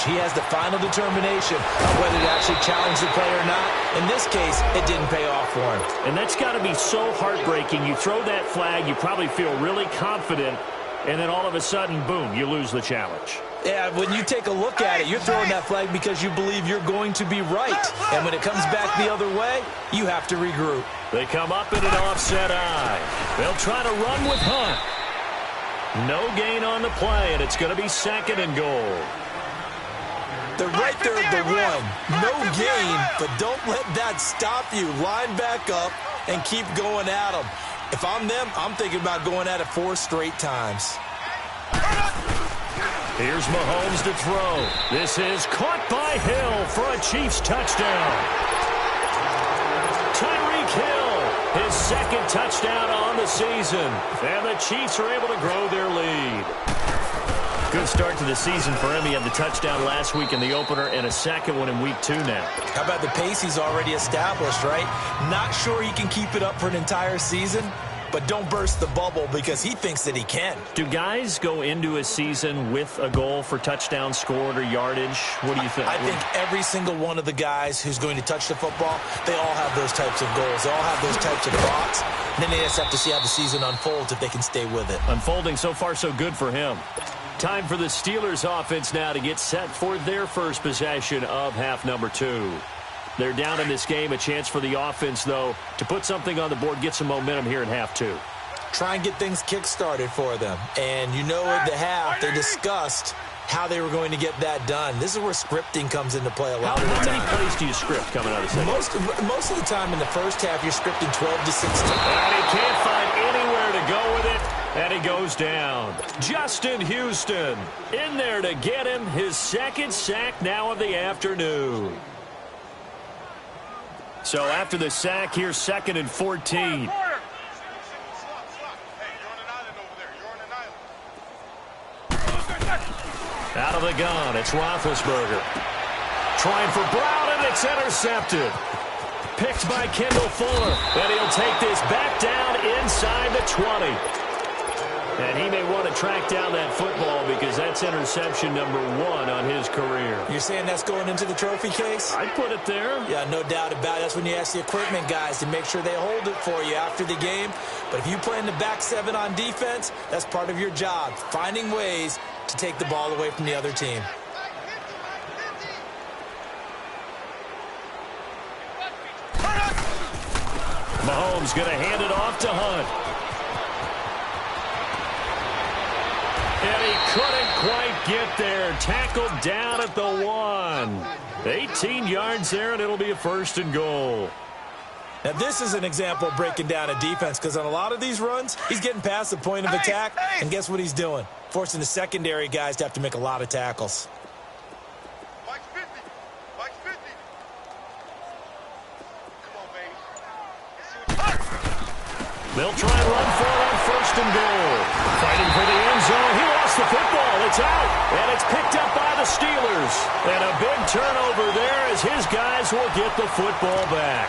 coach. He has the final determination of whether to actually challenge the play or not. In this case, it didn't pay off for him. And that's got to be so heartbreaking. You throw that flag, you probably feel really confident, and then all of a sudden, boom, you lose the challenge. Yeah, when you take a look at it, you're throwing that flag because you believe you're going to be right. And when it comes back the other way, you have to regroup. They come up in an offset eye. They'll try to run with Hunt. No gain on the play, and it's going to be 2nd and goal. They're right there at the 1. No gain, but don't let that stop you. Line back up and keep going at them. If I'm them, I'm thinking about going at it 4 straight times. Here's Mahomes to throw. This is caught by Hill for a Chiefs touchdown. Tyreek Hill, his 2nd touchdown on the season. And the Chiefs are able to grow their lead. Good start to the season for him. He had the touchdown last week in the opener and a 2nd one in week 2 now. How about the pace he's already established, right? Not sure he can keep it up for an entire season, but don't burst the bubble because he thinks that he can. Do guys go into a season with a goal for touchdown scored or yardage? What do you think? I think every single one of the guys who's going to touch the football, they all have those types of goals. They all have those types of thoughts. And then they just have to see how the season unfolds if they can stay with it. Unfolding so far so good for him. Time for the Steelers offense now to get set for their first possession of half number 2. They're down in this game. A chance for the offense, though, to put something on the board, get some momentum here in half 2. Try and get things kick-started for them. And you know at the half, they discussed how they were going to get that done. This is where scripting comes into play a lot of the time. How many plays do you script coming out of second? Most of the time in the first half, you're scripting 12 to 16. And he can't find anywhere to go with it, and he goes down. Justin Houston in there to get him his 2nd sack now of the afternoon. So after the sack, here's 2nd and 14. Out of the gun, it's Roethlisberger. Trying for Brown, and it's intercepted. Picked by Kendall Fuller. And he'll take this back down inside the 20. And he may want to track down that football because that's interception number 1 on his career. You're saying that's going into the trophy case? I'd put it there. Yeah, no doubt about it. That's when you ask the equipment guys to make sure they hold it for you after the game. But if you play in the back 7 on defense, that's part of your job, finding ways to take the ball away from the other team. Mahomes going to hand it off to Hunt. And he couldn't quite get there. Tackled down at the 1. 18 yards there, and it'll be a 1st and goal. Now, this is an example of breaking down a defense because on a lot of these runs, he's getting past the point of attack, and guess what he's doing? Forcing the secondary guys to have to make a lot of tackles. They'll try and run for it on 1st and goal. Fighting for the end zone. He lost the football. It's out. And it's picked up by the Steelers. And a big turnover there as his guys will get the football back.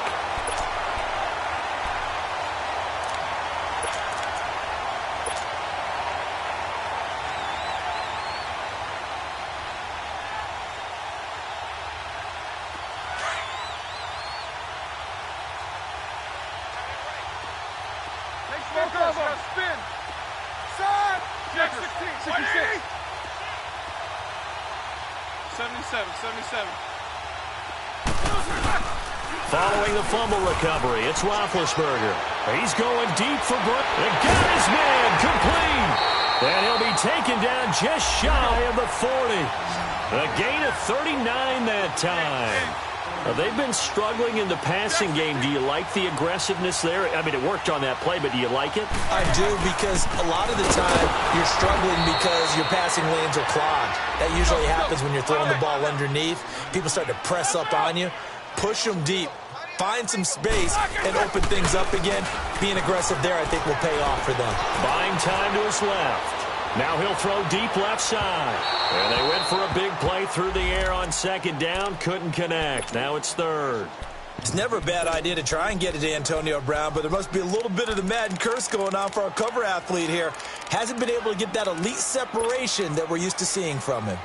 Spin. Side. 66. 77. Following the fumble recovery, it's Roethlisberger. He's going deep for Brook. And got his man complete. And he'll be taken down just shy of the 40. A gain of 39 that time. They've been struggling in the passing game. Do you like the aggressiveness there? I mean, it worked on that play, but do you like it? I do, because a lot of the time you're struggling because your passing lanes are clogged. That usually happens when you're throwing the ball underneath. People start to press up on you. Push them deep. Find some space and open things up again. Being aggressive there, I think, will pay off for them. Buying time to his left. Now he'll throw deep left side. And they went for a big play through the air on 2nd down. Couldn't connect. Now it's 3rd. It's never a bad idea to try and get it to Antonio Brown, but there must be a little bit of the Madden curse going on for our cover athlete here. Hasn't been able to get that elite separation that we're used to seeing from him.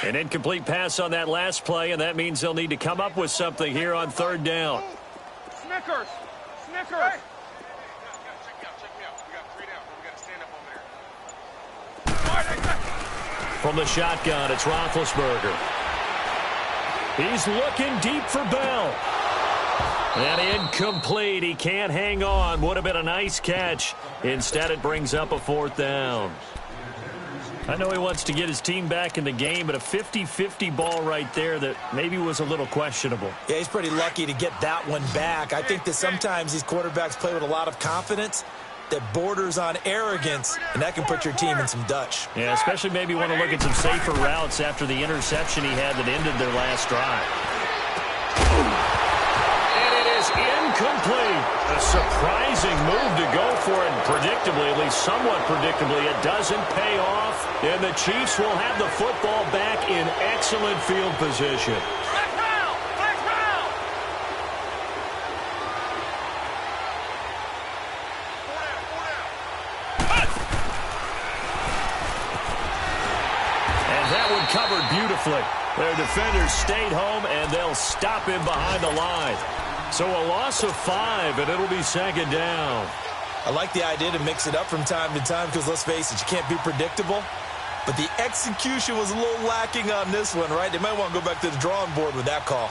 An incomplete pass on that last play, and that means they'll need to come up with something here on third down. Snickers. Snickers. Hey. From the shotgun, it's Roethlisberger. He's looking deep for Bell. And incomplete. He can't hang on. Would have been a nice catch. Instead, it brings up a fourth down. I know he wants to get his team back in the game, but a 50-50 ball right there that maybe was a little questionable. Yeah, he's pretty lucky to get that one back. I think that sometimes these quarterbacks play with a lot of confidence that borders on arrogance, and that can put your team in some Dutch. Yeah, especially maybe want to look at some safer routes after the interception he had that ended their last drive. And it is incomplete. A surprising move to go for it, and predictably, at least somewhat predictably, it doesn't pay off, and the Chiefs will have the football back in excellent field position. Covered beautifully. Their defenders stayed home, and they'll stop him behind the line. So a loss of 5, and it'll be second down. I like the idea to mix it up from time to time because, let's face it, you can't be predictable. But the execution was a little lacking on this one, right? They might want to go back to the drawing board with that call.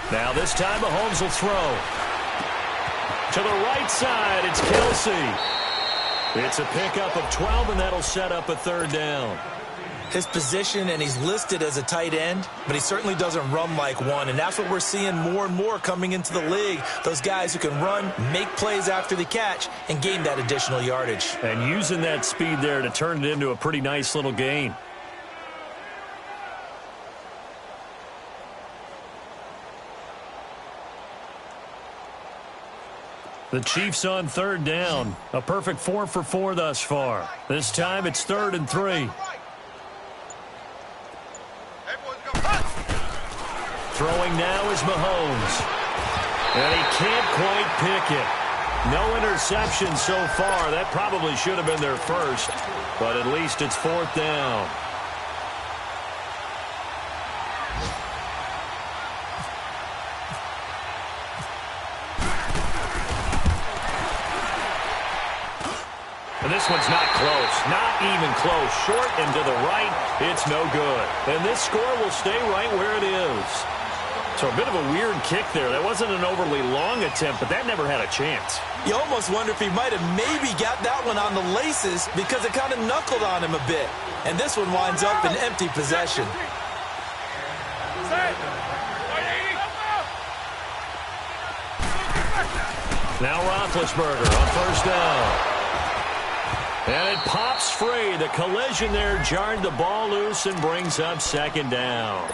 Now this time Mahomes will throw. To the right side, it's Kelsey. It's a pickup of 12, and that'll set up a third down. His position, and he's listed as a tight end, but he certainly doesn't run like one, and that's what we're seeing more and more coming into the league. Those guys who can run, make plays after the catch, and gain that additional yardage. And using that speed there to turn it into a pretty nice little gain. The Chiefs on third down. A perfect 4 for 4 thus far. This time it's 3rd and 3. Throwing now is Mahomes. And he can't quite pick it. No interception so far. That probably should have been their first. But at least it's 4th down. And this one's not close. Not even close. Short and to the right. It's no good. And this score will stay right where it is. So a bit of a weird kick there. That wasn't an overly long attempt, but that never had a chance. You almost wonder if he might have maybe got that one on the laces because it kind of knuckled on him a bit. And this one winds up in empty possession. Now Roethlisberger on first down. And it pops free. The collision there jarred the ball loose and brings up second down.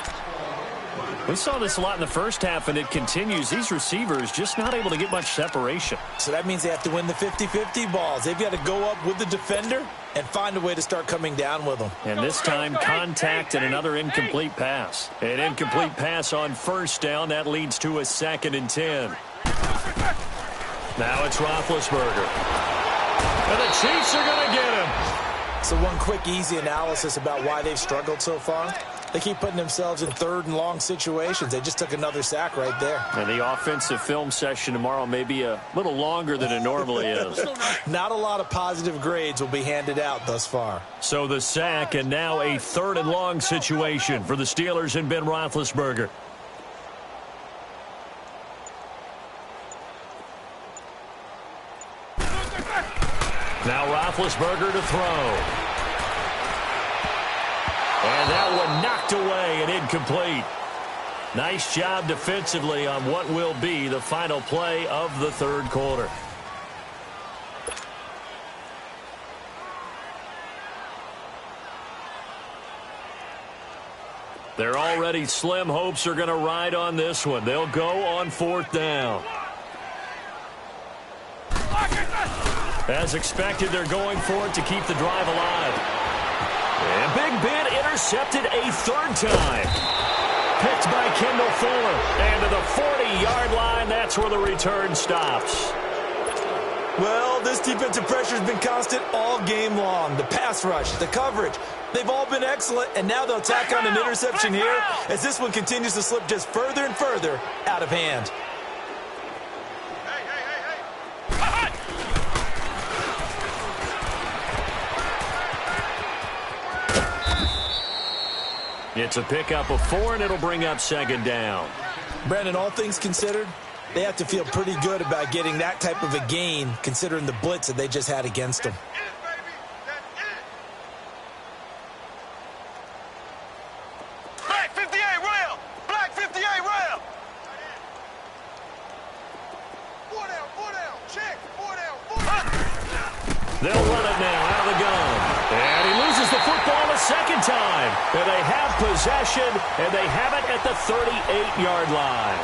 We saw this a lot in the first half, and it continues. These receivers just not able to get much separation. So that means they have to win the 50-50 balls. They've got to go up with the defender and find a way to start coming down with them. And this time, contact and another incomplete pass. An incomplete pass on first down. That leads to a 2nd and 10. Now it's Roethlisberger. And the Chiefs are going to get him. So one quick, easy analysis about why they've struggled so far. They keep putting themselves in 3rd and long situations. They just took another sack right there. And the offensive film session tomorrow may be a little longer than it normally is. Not a lot of positive grades will be handed out thus far. So the sack, and now a 3rd and long situation for the Steelers and Ben Roethlisberger. Now Roethlisberger to throw. And that one knocked away and incomplete. Nice job defensively on what will be the final play of the 3rd quarter. They're already slim hopes are going to ride on this one. They'll go on 4th down. As expected, they're going for it to keep the drive alive. And Big Ben intercepted a 3rd time. picked by Kendall Fuller. And to the 40-yard line, that's where the return stops. Well, this defensive pressure has been constant all game long. The pass rush, the coverage, they've all been excellent, and now they'll tack on an interception here as this one continues to slip just further and further out of hand. It's a pickup of 4, and it'll bring up second down. Brandon, all things considered, they have to feel pretty good about getting that type of a gain, considering the blitz that they just had against them. Black 58 rail! Black 58 rail! 4 down, check, 4 down. They'll run it now out of the gun. And he loses the football a second time. And they have possession, and they have it at the 38-yard line.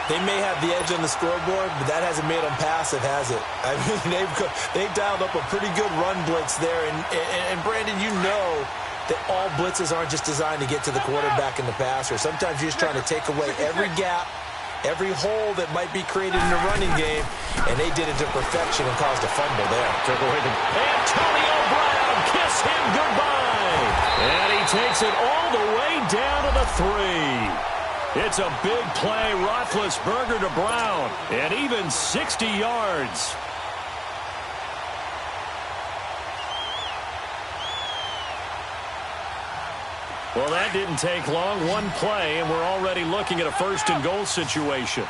They may have the edge on the scoreboard, but that hasn't made them passive, has it? I mean, they've dialed up a pretty good run blitz there. And Brandon, you know that all blitzes aren't just designed to get to the quarterback and the passer. Sometimes you're just trying to take away every gap, every hole that might be created in the running game, and they did it to perfection and caused a fumble there. Took away the Antonio Brown, kiss him goodbye. And he takes it all the way down to the 3. It's a big play, Roethlisberger to Brown, and even 60 yards. Well, that didn't take long. One play, and we're already looking at a first-and-goal situation.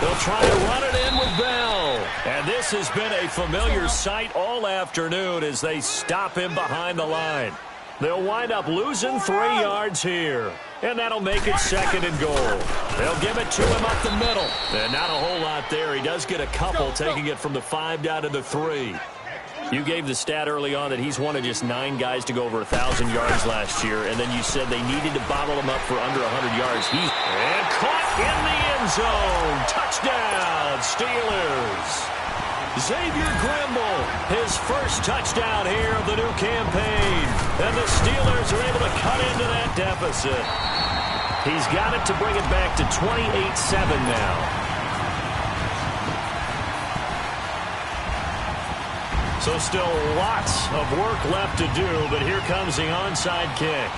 They'll try to run it in with Bell. And this has been a familiar sight all afternoon as they stop him behind the line. They'll wind up losing 3 yards here. And that'll make it second and goal. They'll give it to him up the middle. And not a whole lot there. He does get a couple, taking it from the 5 down to the 3. You gave the stat early on that he's one of just 9 guys to go over 1,000 yards last year, and then you said they needed to bottle him up for under 100 yards. And caught in the end zone. Touchdown, Steelers. Xavier Grimble, his first touchdown here of the new campaign. And the Steelers are able to cut into that deficit. He's got it to bring it back to 28-7 now. So still lots of work left to do, but here comes the onside kick.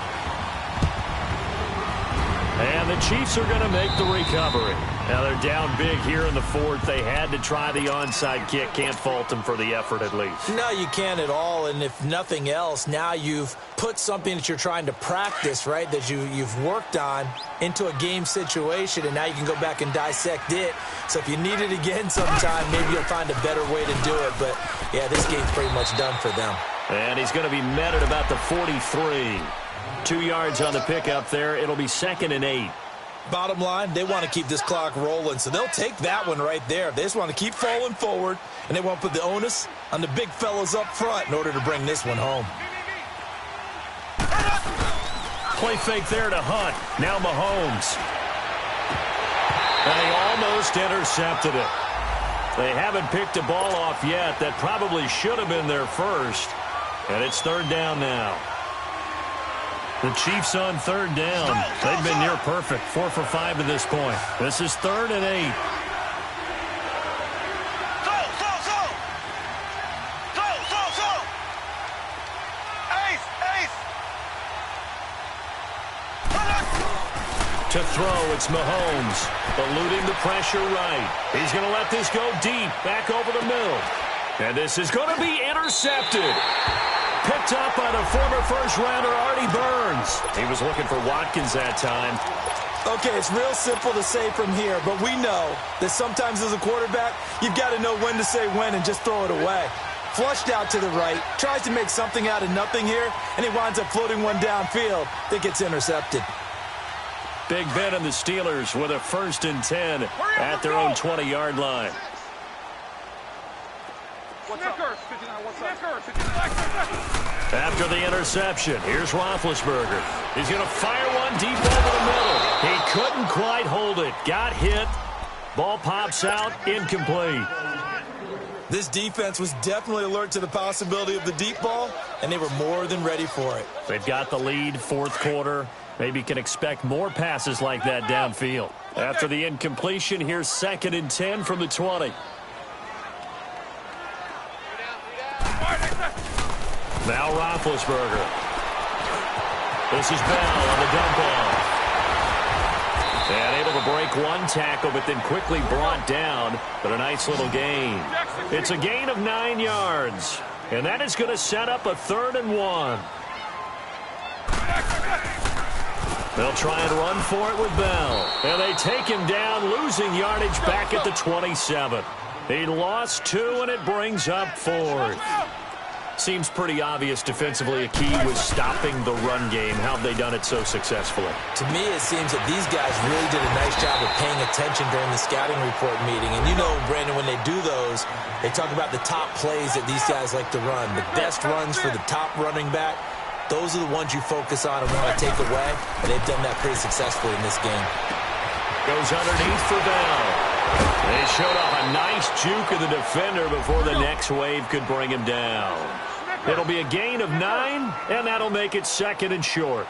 And the Chiefs are going to make the recovery. Now they're down big here in the 4th. They had to try the onside kick. Can't fault them for the effort at least. No, you can't at all. And if nothing else, now you've put something that you're trying to practice, right, that you've worked on into a game situation, and now you can go back and dissect it. So if you need it again sometime, maybe you'll find a better way to do it. But, yeah, this game's pretty much done for them. And he's going to be met at about the 43. 2 yards on the pickup there. It'll be 2nd and 8. Bottom line, they want to keep this clock rolling, so they'll take that one right there. They just want to keep falling forward, and they want to put the onus on the big fellas up front in order to bring this one home. Play fake there to Hunt. Now Mahomes. And he almost intercepted it. They haven't picked a ball off yet. That probably should have been their first. And it's 3rd down now. The Chiefs on 3rd down. They've been near perfect. 4 for 5 to this point. This is 3rd and 8. To throw, it's Mahomes. Eluding the pressure right. He's going to let this go deep. Back over the middle. And this is going to be intercepted. Picked up by the former first-rounder Artie Burns. He was looking for Watkins that time. Okay, it's real simple to say from here, but we know that sometimes as a quarterback, you've got to know when to say when and just throw it away. Flushed out to the right, tries to make something out of nothing here, and he winds up floating one downfield that gets intercepted. Big Ben and the Steelers with a 1st and 10 at their own 20-yard line. After the interception, here's Roethlisberger. He's going to fire one deep over the middle. He couldn't quite hold it. Got hit. Ball pops out. Incomplete. This defense was definitely alert to the possibility of the deep ball, and they were more than ready for it. They've got the lead, fourth quarter. Maybe can expect more passes like that downfield. After the incompletion, here's 2nd and 10 from the 20. Now Roethlisberger. This is Bell on the dump off. And able to break one tackle, but then quickly brought down. But a nice little gain. It's a gain of 9 yards. And that is going to set up a 3rd and 1. They'll try and run for it with Bell. And they take him down, losing yardage back at the 27. He lost 2, and it brings up 4th. Seems pretty obvious defensively a key was stopping the run game. How have they done it so successfully? To me, it seems that these guys really did a nice job of paying attention during the scouting report meeting. And you know, Brandon, when they do those, they talk about the top plays that these guys like to run. The best runs for the top running back, those are the ones you focus on and want to take away. And they've done that pretty successfully in this game. Goes underneath for Bell. They showed off a nice juke of the defender before the next wave could bring him down. It'll be a gain of 9, and that'll make it 2nd and short.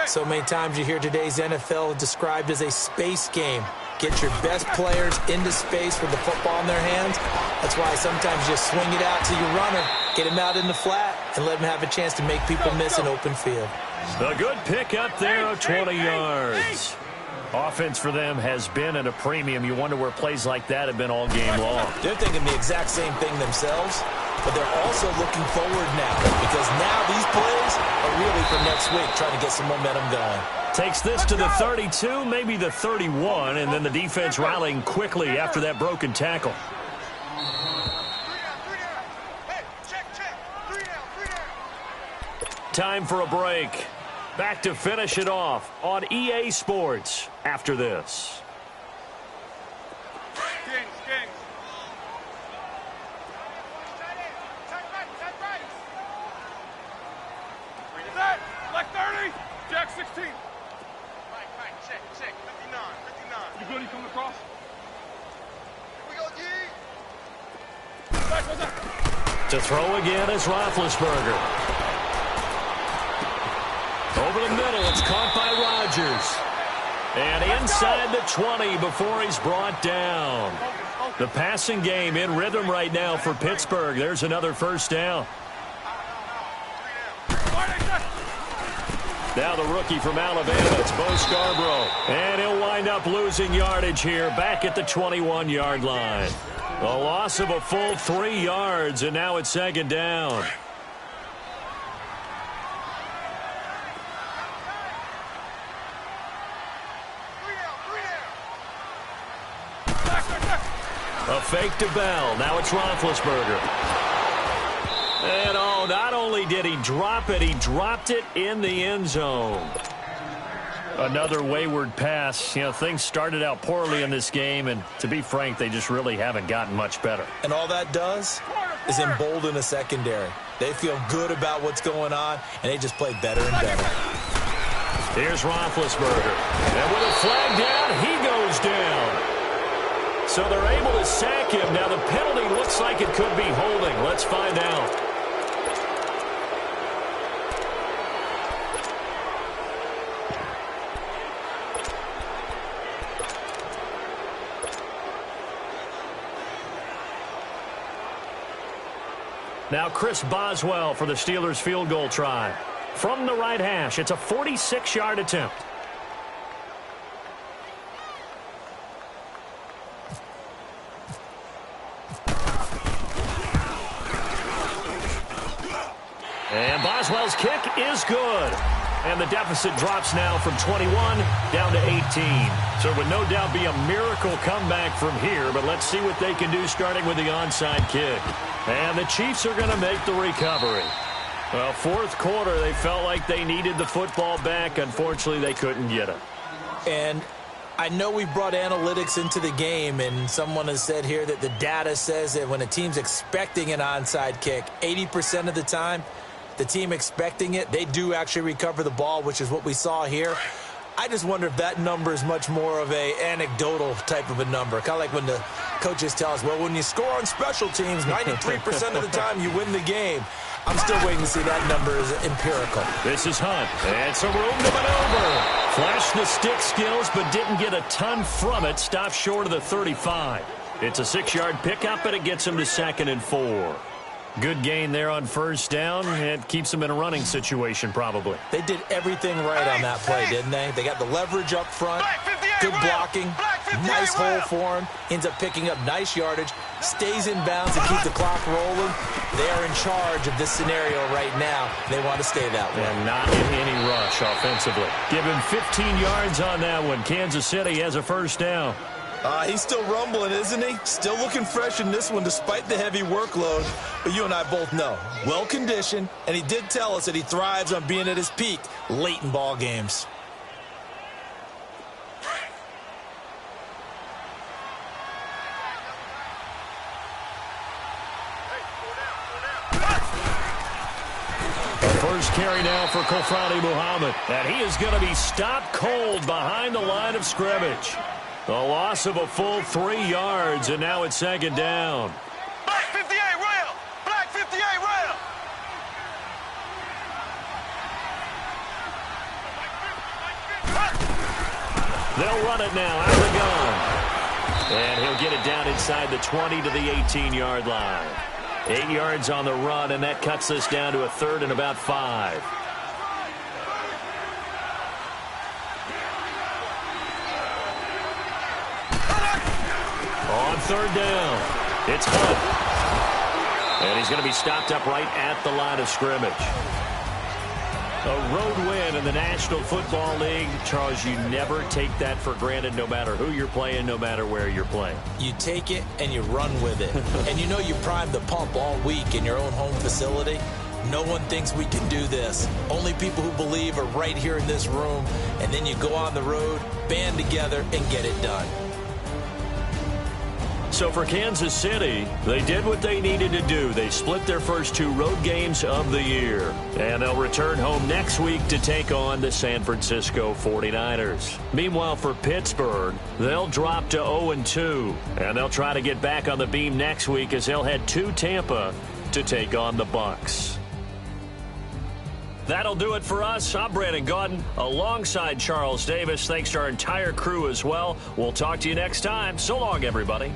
So many times you hear today's NFL described as a space game. Get your best players into space with the football in their hands. That's why sometimes you just swing it out to your runner, get him out in the flat, and let him have a chance to make people miss an open field. A good pick up there of 20 yards. Offense for them has been at a premium. You wonder where plays like that have been all game long. They're thinking the exact same thing themselves, but they're also looking forward now because now these plays are really for next week, trying to get some momentum going. Takes this to the 32, maybe the 31, and then the defense rallying quickly after that broken tackle. Time for a break. Back to finish it off on EA Sports after this. Like 30, Jack 16. Right, check, 59. You good? You coming across? Here we go, G. To throw again is Roethlisberger. Over the middle, it's caught by Rodgers. And inside the 20 before he's brought down. The passing game in rhythm right now for Pittsburgh. There's another first down. Now the rookie from Alabama, it's Bo Scarborough. And he'll wind up losing yardage here back at the 21-yard line. A loss of a full 3 yards, and now it's 2nd down. A fake to Bell. Now it's Roethlisberger. And oh, not only did he drop it, he dropped it in the end zone. Another wayward pass. You know, things started out poorly in this game, and to be frank, they just really haven't gotten much better. And all that does is embolden a secondary. They feel good about what's going on, and they just play better and better. Here's Roethlisberger. And with a flag down, he goes down. So they're able to sack him. Now the penalty looks like it could be holding. Let's find out. Now Chris Boswell for the Steelers field goal try. From the right hash, it's a 46-yard attempt. And Boswell's kick is good. And the deficit drops now from 21 down to 18. So it would no doubt be a miracle comeback from here, but let's see what they can do starting with the onside kick. And the Chiefs are going to make the recovery. Well, fourth quarter, they felt like they needed the football back. Unfortunately, they couldn't get it. And I know we brought analytics into the game, and someone has said here that the data says that when a team's expecting an onside kick, 80% of the time, the team expecting it, they do actually recover the ball, which is what we saw here. I just wonder if that number is much more of a anecdotal type of a number, kind of like when the Coaches tell us, well, when you score on special teams, 93% of the time you win the game. I'm still waiting to see that number is empirical. This is Hunt. And some room to maneuver. Flashed the stick skills, but didn't get a ton from it. Stopped short of the 35. It's a 6-yard pickup, and it gets him to 2nd and 4. Good gain there on first down. It keeps them in a running situation, probably. They did everything right on that play, didn't they? They got the leverage up front, good blocking, nice hole for him, ends up picking up nice yardage, stays in bounds to keep the clock rolling. They are in charge of this scenario right now. They want to stay that way. And not in any rush offensively. Give him 15 yards on that one. Kansas City has a first down. He's still rumbling, isn't he? Still looking fresh in this one despite the heavy workload. But you and I both know, well-conditioned, and he did tell us that he thrives on being at his peak late in ball games. First carry now for Kofrani Muhammad. And he is going to be stopped cold behind the line of scrimmage. A loss of a full 3 yards, and now it's 2nd down. Black 58 rail! Black 58 rail! They'll run it now out of the gun. And he'll get it down inside the 20 to the 18-yard line. 8 yards on the run, and that cuts this down to a 3rd and about 5. On 3rd down, it's Hunt. And he's going to be stopped up right at the line of scrimmage. A road win in the National Football League. Charles, you never take that for granted no matter who you're playing, no matter where you're playing. You take it and you run with it. And you know you primed the pump all week in your own home facility. No one thinks we can do this. Only people who believe are right here in this room. And then you go on the road, band together, and get it done. So for Kansas City, they did what they needed to do. They split their first 2 road games of the year. And they'll return home next week to take on the San Francisco 49ers. Meanwhile, for Pittsburgh, they'll drop to 0-2. And they'll try to get back on the beam next week as they'll head to Tampa to take on the Bucs. That'll do it for us. I'm Brandon Gaudin alongside Charles Davis. Thanks to our entire crew as well. We'll talk to you next time. So long, everybody.